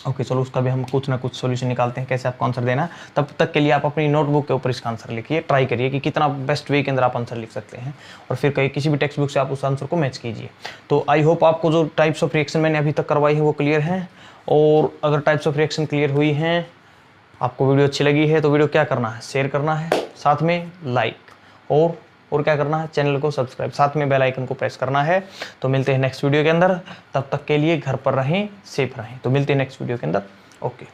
ओके चलो उसका भी हम कुछ ना कुछ सॉल्यूशन निकालते हैं कैसे आपको आंसर देना है। तब तक के लिए आप अपनी नोटबुक के ऊपर इसका आंसर लिखिए, ट्राई करिए कि कितना बेस्ट वे के अंदर आप आंसर लिख सकते हैं, और फिर कहीं किसी भी टेक्स्ट बुक से आप उस आंसर को मैच कीजिए। तो आई होप आपको जो टाइप्स ऑफ रिएक्शन मैंने अभी तक करवाई है वो क्लियर हैं। और अगर टाइप्स ऑफ रिएक्शन क्लियर हुई हैं, आपको वीडियो अच्छी लगी है तो वीडियो क्या करना है, शेयर करना है, साथ में लाइक और क्या करना है, चैनल को सब्सक्राइब, साथ में बेल आइकन को प्रेस करना है। तो मिलते हैं नेक्स्ट वीडियो के अंदर, तब तक के लिए घर पर रहें, सेफ रहें। तो मिलते हैं नेक्स्ट वीडियो के अंदर, ओके।